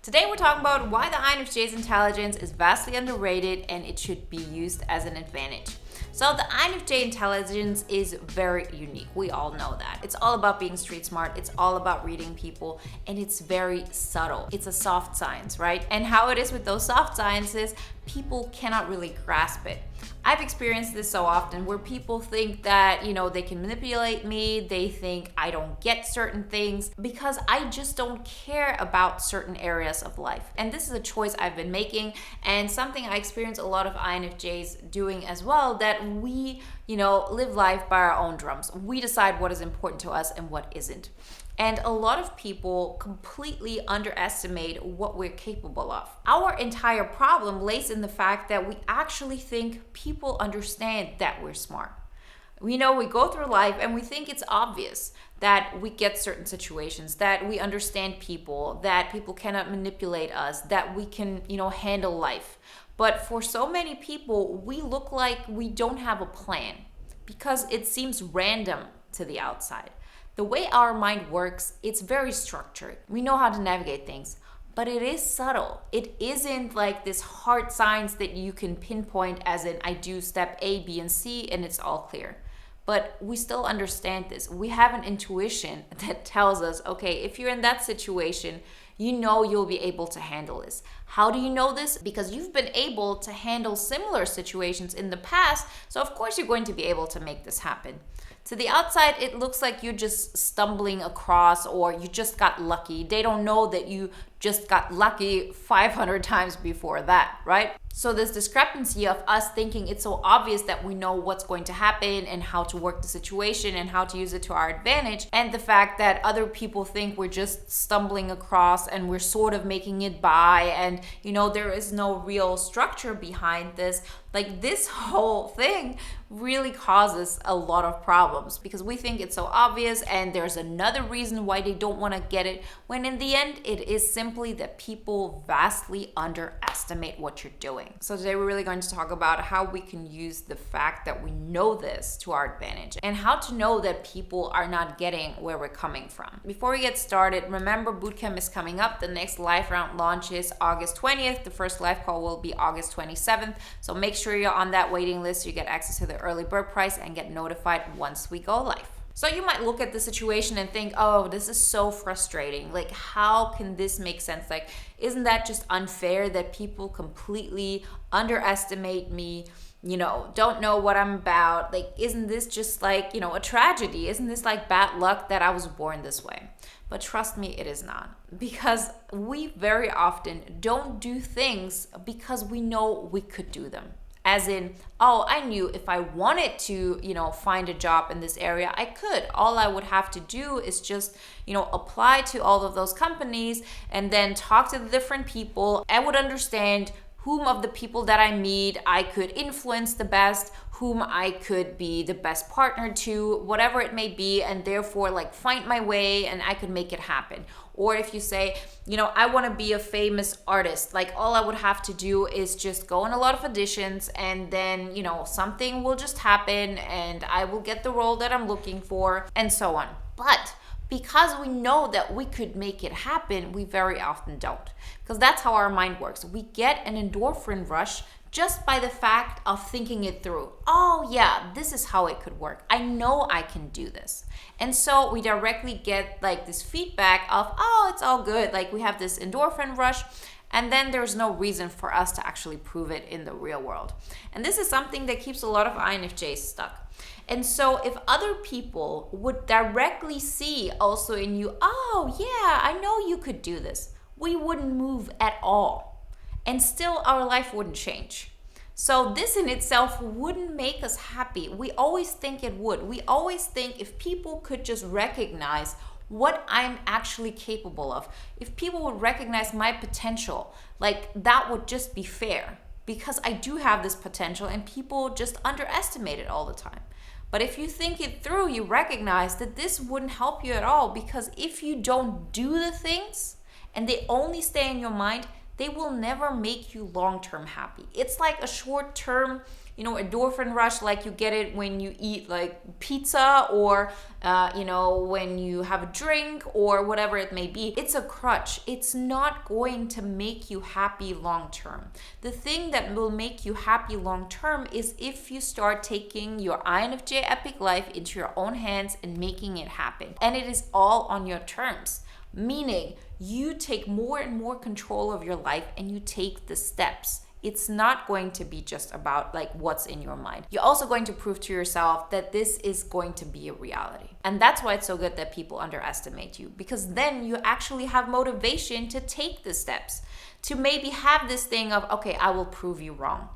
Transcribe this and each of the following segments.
Today we're talking about why the INFJ's intelligence is vastly underrated and it should be used as an advantage. So the INFJ intelligence is very unique. We all know that. It's all about being street smart. It's all about reading people, and it's very subtle. It's a soft science, right? And how it is with those soft sciences, people cannot really grasp it. I've experienced this so often where people think that, they can manipulate me. They think I don't get certain things because I just don't care about certain areas of life. And this is a choice I've been making and something I experience a lot of INFJs doing as well, that we, live life by our own drums. We decide what is important to us and what isn't. And a lot of people completely underestimate what we're capable of. Our entire problem lays in the fact that we actually think people understand that we're smart. We go through life and we think it's obvious that we get certain situations, that we understand people, that people cannot manipulate us, that we can, handle life. But for so many people, we look like we don't have a plan because it seems random to the outside. The way our mind works, it's very structured. We know how to navigate things, but it is subtle. It isn't like this hard science that you can pinpoint as in I do step A, B, and C and it's all clear. But we still understand this. We have an intuition that tells us, okay, if you're in that situation, you'll be able to handle this. How do you know this? Because you've been able to handle similar situations in the past, so of course you're going to be able to make this happen. To the outside, it looks like you're just stumbling across or you just got lucky. They don't know that you just got lucky 500 times before that, right? So this discrepancy of us thinking it's so obvious that we know what's going to happen and how to work the situation and how to use it to our advantage, and the fact that other people think we're just stumbling across and we're sort of making it by, and there is no real structure behind this. Like, this whole thing really causes a lot of problems because we think it's so obvious and there's another reason why they don't want to get it, when in the end it is simply that people vastly underestimate what you're doing. So today we're really going to talk about how we can use the fact that we know this to our advantage and how to know that people are not getting where we're coming from. Before we get started, remember bootcamp is coming up. The next live round launches August 20th. The first live call will be August 27th. So make sure you're on that waiting list so you get access to the early bird price and get notified once we go live. So you might look at the situation and think, oh, this is so frustrating. Like, how can this make sense? Like, isn't that just unfair that people completely underestimate me, don't know what I'm about? Like, isn't this just like, a tragedy? Isn't this like bad luck that I was born this way? But trust me, it is not. Because we very often don't do things because we know we could do them. As in, oh, I knew if I wanted to, find a job in this area, I could. All I would have to do is just, apply to all of those companies and then talk to the different people. I would understand whom of the people that I meet I could influence the best, whom I could be the best partner to, whatever it may be, and therefore find my way and I could make it happen. Or if you say, I want to be a famous artist, all I would have to do is just go on a lot of auditions and then, something will just happen and I will get the role that I'm looking for and so on. But because we know that we could make it happen, we very often don't. Because that's how our mind works. We get an endorphin rush just by the fact of thinking it through. Oh yeah, this is how it could work. I know I can do this. And so we directly get this feedback of, oh, it's all good. We have this endorphin rush. And then there's no reason for us to actually prove it in the real world. And this is something that keeps a lot of INFJs stuck. And so if other people would directly see also in you, oh yeah, I know you could do this, we wouldn't move at all. And still our life wouldn't change. So this in itself wouldn't make us happy. We always think it would. We always think if people could just recognize what I'm actually capable of, if people would recognize my potential, that would just be fair. Because I do have this potential and people just underestimate it all the time. But if you think it through, you recognize that this wouldn't help you at all, because if you don't do the things and they only stay in your mind, they will never make you long-term happy. It's like a short-term, endorphin rush, like you get it when you eat like pizza or, when you have a drink or whatever it may be. It's a crutch. It's not going to make you happy long-term. The thing that will make you happy long-term is if you start taking your INFJ epic life into your own hands and making it happen. And it is all on your terms. Meaning you take more and more control of your life and you take the steps. It's not going to be just about like what's in your mind. You're also going to prove to yourself that this is going to be a reality. And that's why it's so good that people underestimate you, because then you actually have motivation to take the steps, to maybe have this thing of, okay, I will prove you wrong.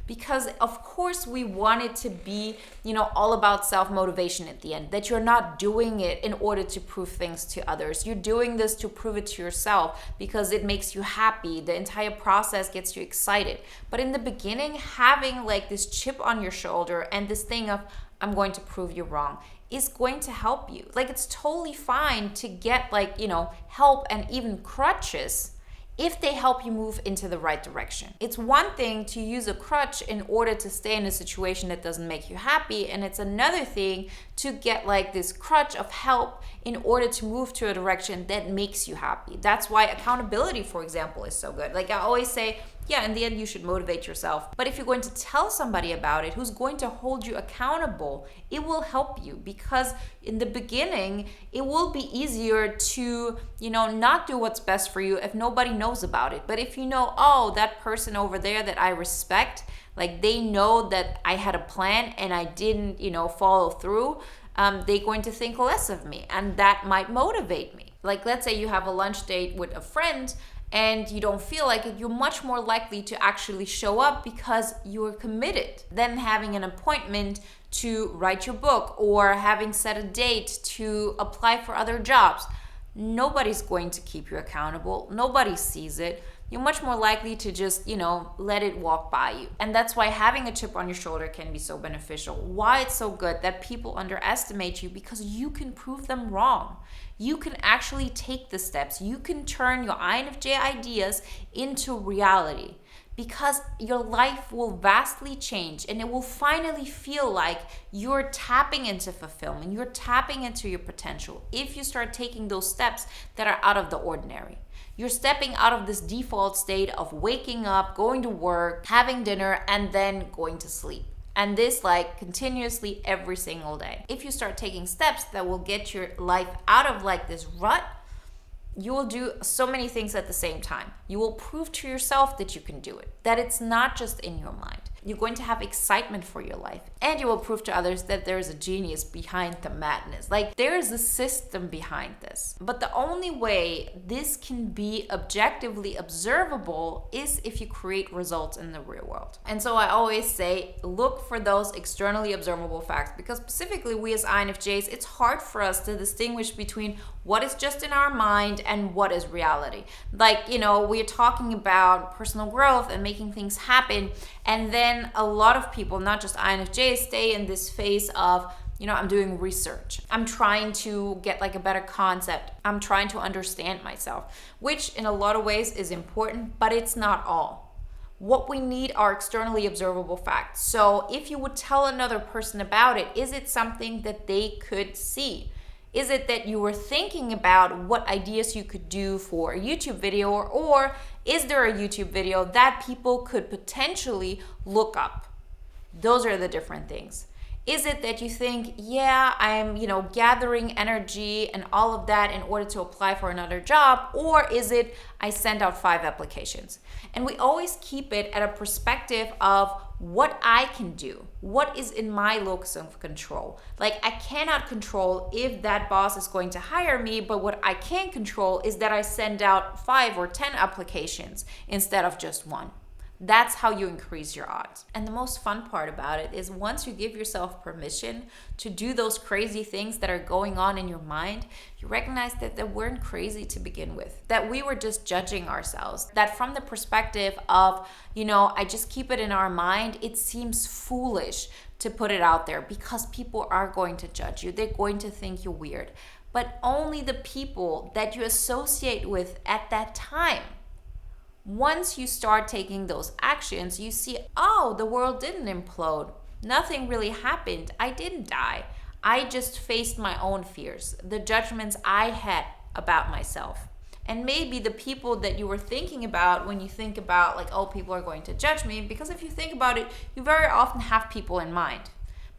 Because of course we want it to be, all about self-motivation at the end, that you're not doing it in order to prove things to others. You're doing this to prove it to yourself because it makes you happy. The entire process gets you excited. But in the beginning, having like this chip on your shoulder and this thing of, I'm going to prove you wrong, is going to help you. Like, it's totally fine to get help and even crutches if they help you move into the right direction. It's one thing to use a crutch in order to stay in a situation that doesn't make you happy, and it's another thing to get like this crutch of help in order to move to a direction that makes you happy. That's why accountability, for example, is so good. Like I always say, yeah, in the end, you should motivate yourself. But if you're going to tell somebody about it who's going to hold you accountable, it will help you, because in the beginning, it will be easier to, not do what's best for you if nobody knows about it. But if you know, oh, that person over there that I respect, like they know that I had a plan and I didn't, follow through, they're going to think less of me, and that might motivate me. Like, let's say you have a lunch date with a friend and you don't feel like it, you're much more likely to actually show up because you're committed than having an appointment to write your book or having set a date to apply for other jobs. Nobody's going to keep you accountable. Nobody sees it. You're much more likely to just, let it walk by you. And that's why having a chip on your shoulder can be so beneficial. Why it's so good that people underestimate you, because you can prove them wrong. You can actually take the steps. You can turn your INFJ ideas into reality, because your life will vastly change and it will finally feel like you're tapping into fulfillment. You're tapping into your potential if you start taking those steps that are out of the ordinary. You're stepping out of this default state of waking up, going to work, having dinner, and then going to sleep. And this like continuously every single day. If you start taking steps that will get your life out of like this rut, you will do so many things at the same time. You will prove to yourself that you can do it, that it's not just in your mind. You're going to have excitement for your life, and you will prove to others that there is a genius behind the madness. Like, there is a system behind this. But the only way this can be objectively observable is if you create results in the real world. And so I always say, look for those externally observable facts, because specifically we as INFJs, it's hard for us to distinguish between what is just in our mind and what is reality. Like, we're talking about personal growth and making things happen, and then a lot of people, not just INFJs, stay in this phase of, I'm doing research. I'm trying to get like a better concept. I'm trying to understand myself, which in a lot of ways is important, but it's not all. What we need are externally observable facts. So if you would tell another person about it, is it something that they could see? Is it that you were thinking about what ideas you could do for a YouTube video, or is there a YouTube video that people could potentially look up? Those are the different things. Is it that you think, yeah, I'm, gathering energy and all of that in order to apply for another job? Or is it, I sent out 5 applications? And we always keep it at a perspective of what I can do, what is in my locus of control. Like, I cannot control if that boss is going to hire me, but what I can control is that I send out 5 or 10 applications instead of just 1. That's how you increase your odds. And the most fun part about it is once you give yourself permission to do those crazy things that are going on in your mind, you recognize that they weren't crazy to begin with, that we were just judging ourselves, that from the perspective of, I just keep it in our mind, it seems foolish to put it out there because people are going to judge you. They're going to think you're weird. But only the people that you associate with at that time Once you start taking those actions, you see, oh, the world didn't implode. Nothing really happened. I didn't die. I just faced my own fears, the judgments I had about myself. And maybe the people that you were thinking about when you think about like, oh, people are going to judge me, because if you think about it, you very often have people in mind.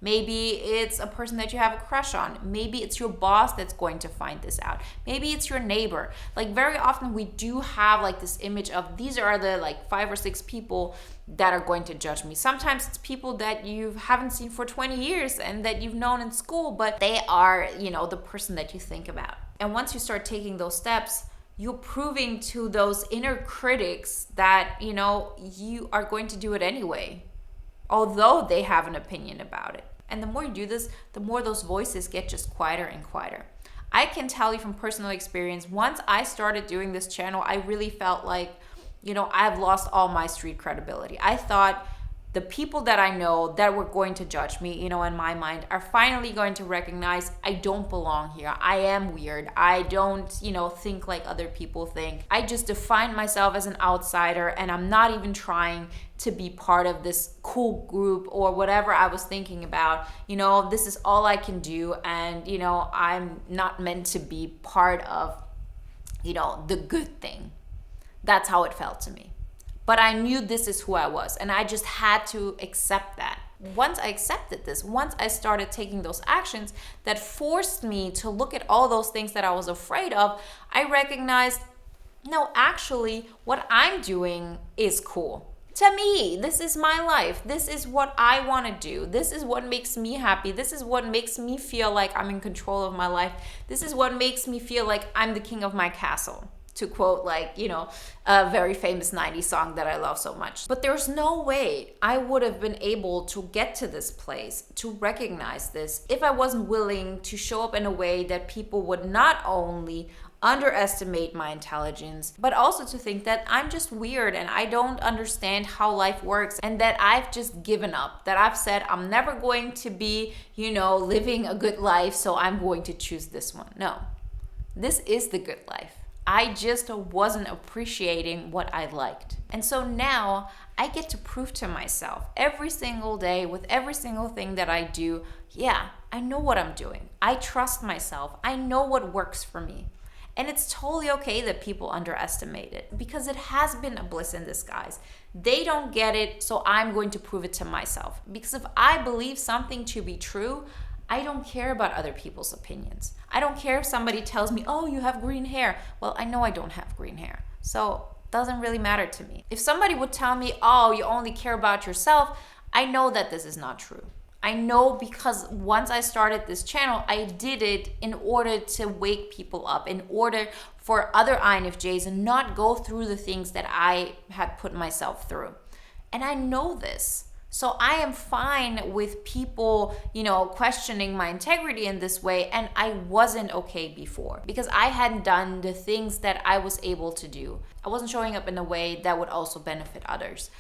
Maybe it's a person that you have a crush on. Maybe it's your boss that's going to find this out. Maybe it's your neighbor. Like very often we do have like this image of these are the like 5 or 6 people that are going to judge me. Sometimes it's people that you haven't seen for 20 years and that you've known in school, but they are, the person that you think about. And once you start taking those steps, you're proving to those inner critics that, you are going to do it anyway, although they have an opinion about it. And the more you do this, the more those voices get just quieter and quieter. I can tell you from personal experience, once I started doing this channel, I really felt like, I've lost all my street credibility. I thought the people that I know that were going to judge me, in my mind, are finally going to recognize I don't belong here. I am weird. I don't, think like other people think. I just define myself as an outsider, and I'm not even trying to be part of this cool group or whatever I was thinking about. This is all I can do, and, I'm not meant to be part of, the good thing. That's how it felt to me. But I knew this is who I was, and I just had to accept that. Once I accepted this, once I started taking those actions that forced me to look at all those things that I was afraid of, I recognized, no, actually, what I'm doing is cool. To me, this is my life. This is what I want to do. This is what makes me happy. This is what makes me feel like I'm in control of my life. This is what makes me feel like I'm the king of my castle, to quote a very famous 90s song that I love so much. But there's no way I would have been able to get to this place, to recognize this, if I wasn't willing to show up in a way that people would not only underestimate my intelligence, but also to think that I'm just weird and I don't understand how life works, and that I've just given up, that I've said I'm never going to be, living a good life, so I'm going to choose this one. No, this is the good life. I just wasn't appreciating what I liked. And so now I get to prove to myself every single day with every single thing that I do, yeah, I know what I'm doing. I trust myself. I know what works for me. And it's totally okay that people underestimate it, because it has been a bliss in disguise. They don't get it, so I'm going to prove it to myself. Because if I believe something to be true, I don't care about other people's opinions. I don't care if somebody tells me, oh, you have green hair. Well, I know I don't have green hair. So it doesn't really matter to me. If somebody would tell me, oh, you only care about yourself, I know that this is not true. I know, because once I started this channel, I did it in order to wake people up, in order for other INFJs and not go through the things that I had put myself through. And I know this. So I am fine with people, questioning my integrity in this way, and I wasn't okay before because I hadn't done the things that I was able to do. I wasn't showing up in a way that would also benefit others.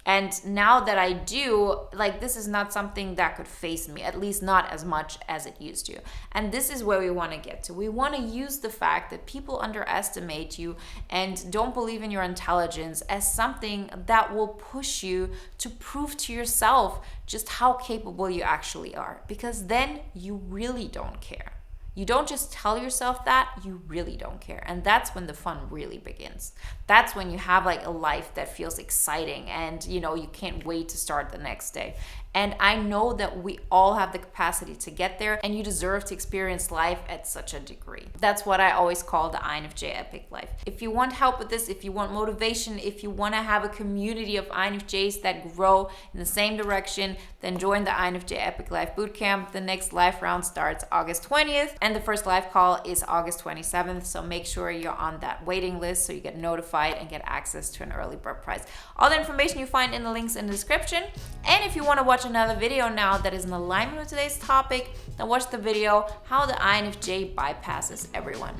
And now that I do, this is not something that could faze me, at least not as much as it used to. And this is where we want to get to. We want to use the fact that people underestimate you and don't believe in your intelligence as something that will push you to prove to yourself just how capable you actually are. Because then you really don't care. You don't just tell yourself that, you really don't care. And that's when the fun really begins. That's when you have a life that feels exciting and you can't wait to start the next day. And I know that we all have the capacity to get there, and you deserve to experience life at such a degree. That's what I always call the INFJ epic life. If you want help with this, if you want motivation, if you want to have a community of INFJs that grow in the same direction, then join the INFJ Epic Life Bootcamp. The next life round starts August 20th, and the first live call is August 27th. So make sure you're on that waiting list so you get notified and get access to an early bird prize. All the information you find in the links in the description. And if you want to watch another video now that is in alignment with today's topic, then watch the video, How the INFJ Bypasses Everyone.